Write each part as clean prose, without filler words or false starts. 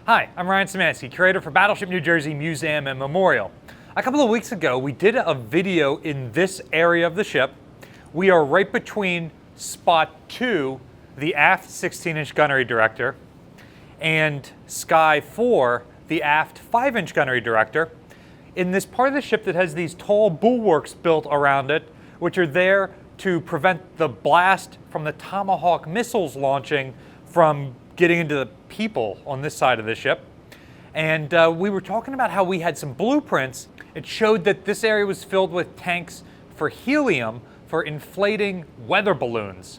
Hi, I'm Ryan Szymanski, curator for Battleship New Jersey Museum and Memorial. A couple of weeks ago, we did a video in this area of the ship. We are right between Spot 2, the aft 16-inch gunnery director, and Sky 4, the aft 5-inch gunnery director, in this part of the ship that has these tall bulwarks built around it, which are there to prevent the blast from the Tomahawk missiles launching from getting into the people on this side of the ship. And we were talking about how we had some blueprints. It showed that this area was filled with tanks for helium for inflating weather balloons.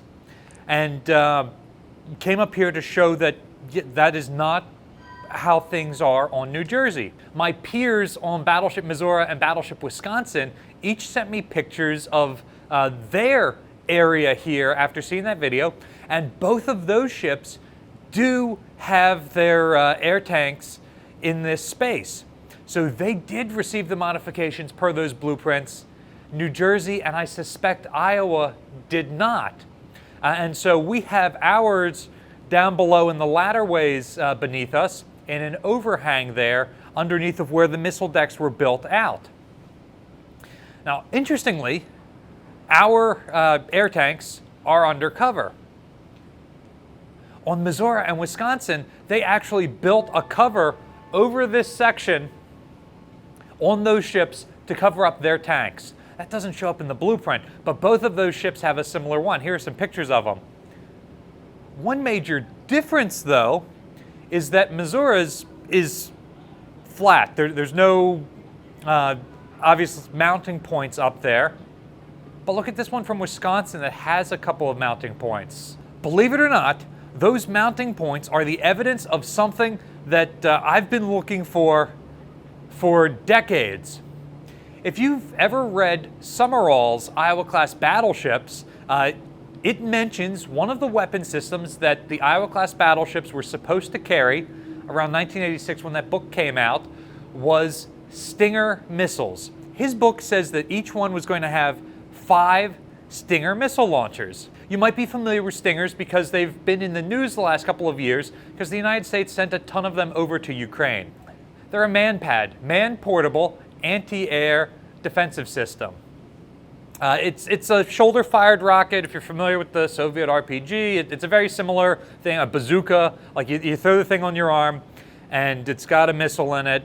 And came up here to show that that is not how things are on New Jersey. My peers on Battleship Missouri and Battleship Wisconsin each sent me pictures of their area here after seeing that video, and both of those ships do have their air tanks in this space. So they did receive the modifications per those blueprints. New Jersey, and I suspect Iowa, did not. And so we have ours down below in the ladderways beneath us, in an overhang there underneath of where the missile decks were built out. Now, interestingly, our air tanks are undercover. On Missouri and Wisconsin, they actually built a cover over this section on those ships to cover up their tanks. That doesn't show up in the blueprint, but both of those ships have a similar one. Here are some pictures of them. One major difference, though, is that Missouri's is flat. There's no obvious mounting points up there. But look at this one from Wisconsin that has a couple of mounting points. Believe it or not, those mounting points are the evidence of something that I've been looking for decades. If you've ever read Summerall's Iowa-class battleships, it mentions one of the weapon systems that the Iowa-class battleships were supposed to carry around 1986 when that book came out was Stinger missiles. His book says that each one was going to have 5 Stinger missile launchers. You might be familiar with Stingers because they've been in the news the last couple of years because the United States sent a ton of them over to Ukraine. They're a man-pad, man-portable, anti-air defensive system. It's a shoulder-fired rocket. If you're familiar with the Soviet RPG, it's a very similar thing, a bazooka. Like you throw the thing on your arm, and it's got a missile in it,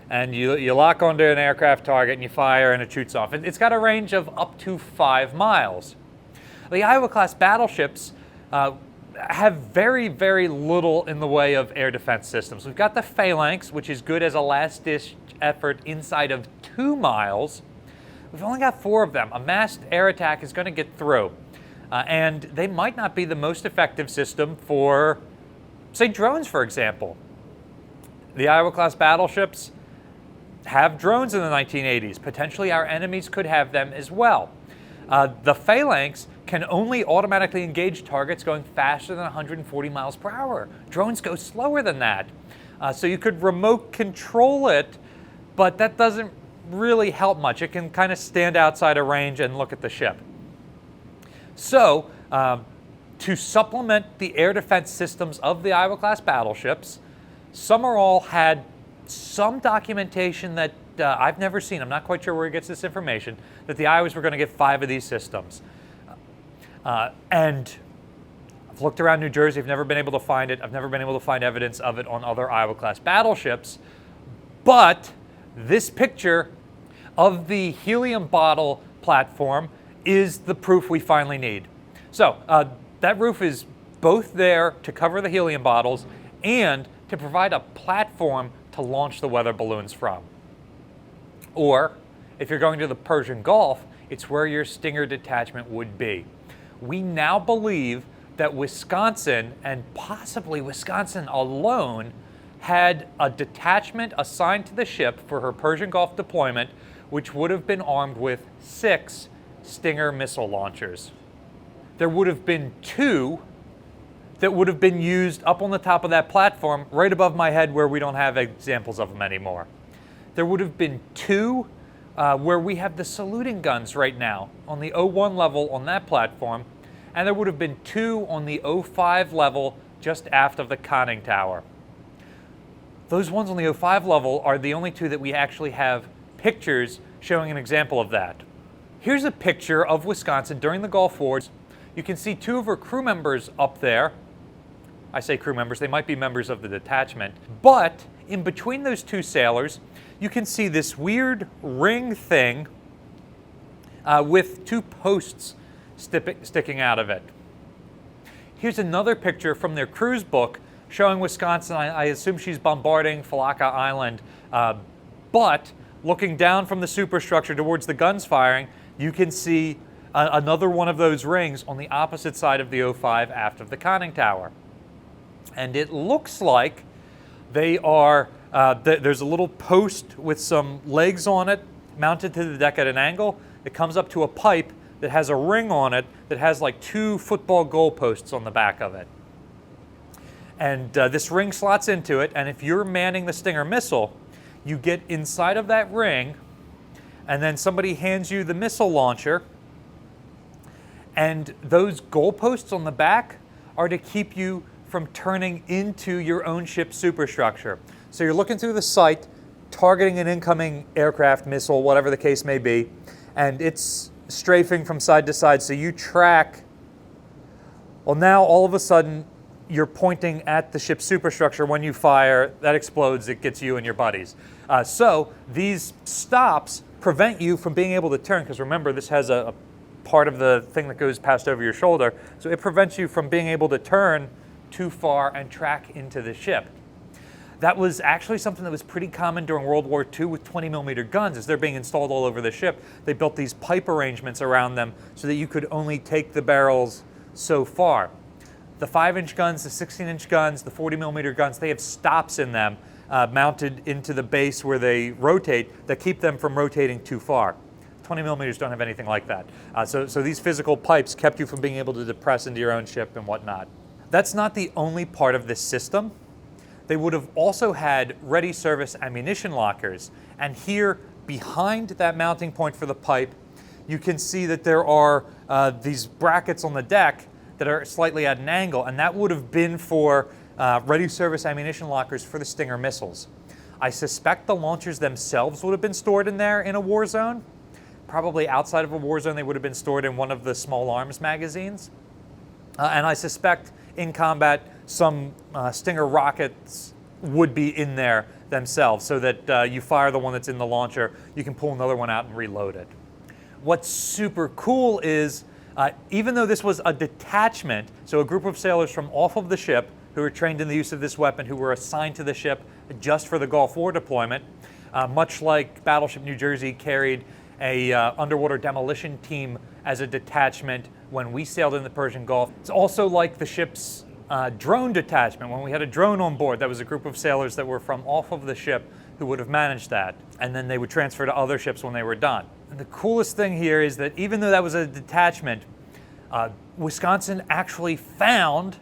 and you lock onto an aircraft target, and you fire, and it shoots off. It's got a range of up to 5 miles. The Iowa-class battleships have very, very little in the way of air defense systems. We've got the Phalanx, which is good as a last-ditch effort inside of 2 miles. We've only got 4 of them. A massed air attack is going to get through. And they might not be the most effective system for, say, drones, for example. The Iowa-class battleships have drones in the 1980s. Potentially our enemies could have them as well. The Phalanx can only automatically engage targets going faster than 140 miles per hour. Drones go slower than that. So you could remote control it, but that doesn't really help much. It can kind of stand outside of range and look at the ship. So, to supplement the air defense systems of the Iowa-class battleships, Summerall had some documentation that I've never seen. I'm not quite sure where he gets this information, that the Iowas were going to get 5 of these systems. And I've looked around New Jersey. I've never been able to find it. I've never been able to find evidence of it on other Iowa-class battleships. But this picture of the helium bottle platform is the proof we finally need. So that roof is both there to cover the helium bottles and to provide a platform to launch the weather balloons from. Or, if you're going to the Persian Gulf, it's where your Stinger detachment would be. We now believe that Wisconsin, and possibly Wisconsin alone, had a detachment assigned to the ship for her Persian Gulf deployment, which would have been armed with 6 Stinger missile launchers. There would have been 2 that would have been used up on the top of that platform, right above my head where we don't have examples of them anymore. There would have been 2 where we have the saluting guns right now on the 01 level on that platform, and there would have been 2 on the 05 level just aft of the conning tower. Those ones on the 05 level are the only two that we actually have pictures showing an example of that. Here's a picture of Wisconsin during the Gulf Wars. You can see two of her crew members up there. I say crew members, they might be members of the detachment. But in between those two sailors, you can see this weird ring thing with two posts sticking out of it. Here's another picture from their cruise book showing Wisconsin. I assume she's bombarding Falaka Island, but looking down from the superstructure towards the guns firing, you can see another one of those rings on the opposite side of the 05 aft of the conning tower. And it looks like they are, there's a little post with some legs on it mounted to the deck at an angle. It comes up to a pipe that has a ring on it that has like 2 football goal posts on the back of it. And this ring slots into it, and if you're manning the Stinger missile, you get inside of that ring, and then somebody hands you the missile launcher, and those goalposts on the back are to keep you from turning into your own ship's superstructure. So you're looking through the sight, targeting an incoming aircraft, missile, whatever the case may be, and it's strafing from side to side, so you track. Well, now all of a sudden, you're pointing at the ship's superstructure. When you fire, that explodes, it gets you and your buddies. So these stops prevent you from being able to turn, because remember, this has a part of the thing that goes past over your shoulder, so it prevents you from being able to turn too far and track into the ship. That was actually something that was pretty common during World War II with 20mm guns. As they're being installed all over the ship, they built these pipe arrangements around them so that you could only take the barrels so far. The 5-inch guns, the 16-inch guns, the 40mm guns, they have stops in them mounted into the base where they rotate that keep them from rotating too far. 20mm don't have anything like that. So these physical pipes kept you from being able to depress into your own ship and whatnot. That's not the only part of this system. They would have also had ready service ammunition lockers. And here, behind that mounting point for the pipe, you can see that there are these brackets on the deck that are slightly at an angle, and that would have been for ready service ammunition lockers for the Stinger missiles. I suspect the launchers themselves would have been stored in there in a war zone. Probably outside of a war zone, they would have been stored in one of the small arms magazines. And I suspect in combat, some Stinger rockets would be in there themselves, so that you fire the one that's in the launcher, you can pull another one out and reload it. What's super cool is, even though this was a detachment, so a group of sailors from off of the ship who were trained in the use of this weapon, who were assigned to the ship just for the Gulf War deployment, much like Battleship New Jersey carried a underwater demolition team as a detachment when we sailed in the Persian Gulf. It's also like the ship's drone detachment. When we had a drone on board, that was a group of sailors that were from off of the ship who would have managed that, and then they would transfer to other ships when they were done. And the coolest thing here is that even though that was a detachment, Wisconsin actually found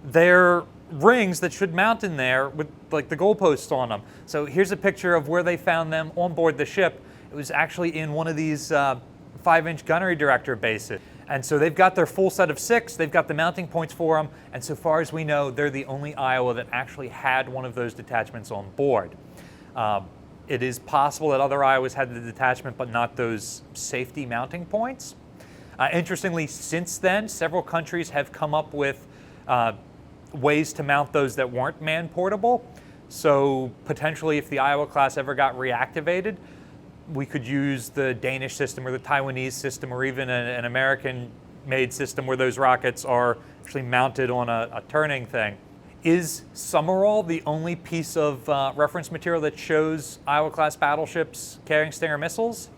their rings that should mount in there with like the goalposts on them. So here's a picture of where they found them on board the ship. It was actually in one of these 5-inch gunnery director bases. And so they've got their full set of 6, they've got the mounting points for them, and so far as we know, they're the only Iowa that actually had one of those detachments on board. It is possible that other Iowas had the detachment, but not those safety mounting points. Interestingly, since then, several countries have come up with ways to mount those that weren't man-portable. So potentially, if the Iowa class ever got reactivated, we could use the Danish system or the Taiwanese system or even an American-made system where those rockets are actually mounted on a turning thing. Is Summerall the only piece of reference material that shows Iowa-class battleships carrying Stinger missiles?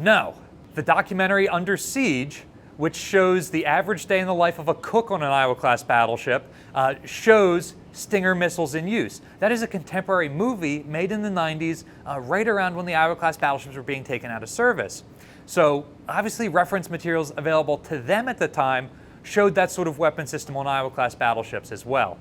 No. The documentary Under Siege, which shows the average day in the life of a cook on an Iowa-class battleship, shows Stinger missiles in use. That is a contemporary movie made in the 90s, right around when the Iowa-class battleships were being taken out of service. So obviously reference materials available to them at the time showed that sort of weapon system on Iowa-class battleships as well.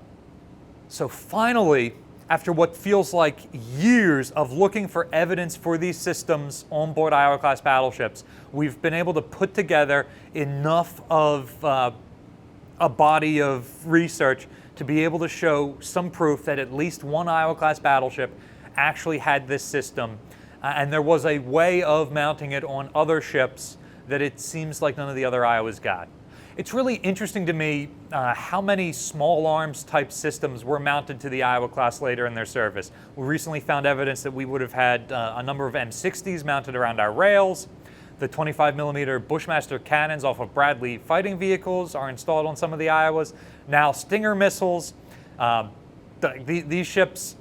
So finally, after what feels like years of looking for evidence for these systems on board Iowa-class battleships, we've been able to put together enough of a body of research to be able to show some proof that at least one Iowa-class battleship actually had this system, and there was a way of mounting it on other ships that it seems like none of the other Iowas got. It's really interesting to me how many small arms type systems were mounted to the Iowa class later in their service. We recently found evidence that we would have had a number of M60s mounted around our rails. The 25mm Bushmaster cannons off of Bradley fighting vehicles are installed on some of the Iowas. Now Stinger missiles. These ships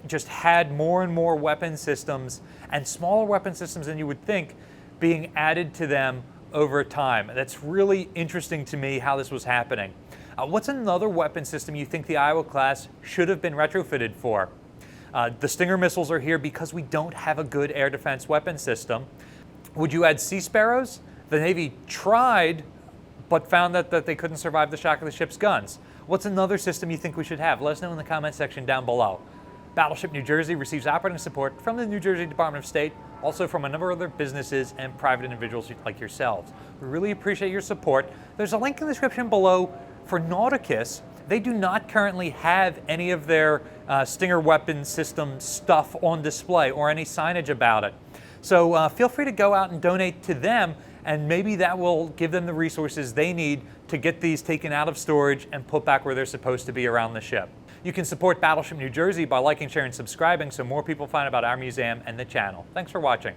just had more and more weapon systems and smaller weapon systems than you would think being added to them over time. That's really interesting to me how this was happening. What's another weapon system you think the Iowa class should have been retrofitted for? The Stinger missiles are here because we don't have a good air defense weapon system. Would you add Sea Sparrows? The Navy tried, but found that they couldn't survive the shock of the ship's guns. What's another system you think we should have? Let us know in the comment section down below. Battleship New Jersey receives operating support from the New Jersey Department of State, also from a number of other businesses and private individuals like yourselves. We really appreciate your support. There's a link in the description below for Nauticus. They do not currently have any of their Stinger weapon system stuff on display or any signage about it. So feel free to go out and donate to them, and maybe that will give them the resources they need to get these taken out of storage and put back where they're supposed to be around the ship. You can support Battleship New Jersey by liking, sharing, and subscribing so more people find about our museum and the channel. Thanks for watching.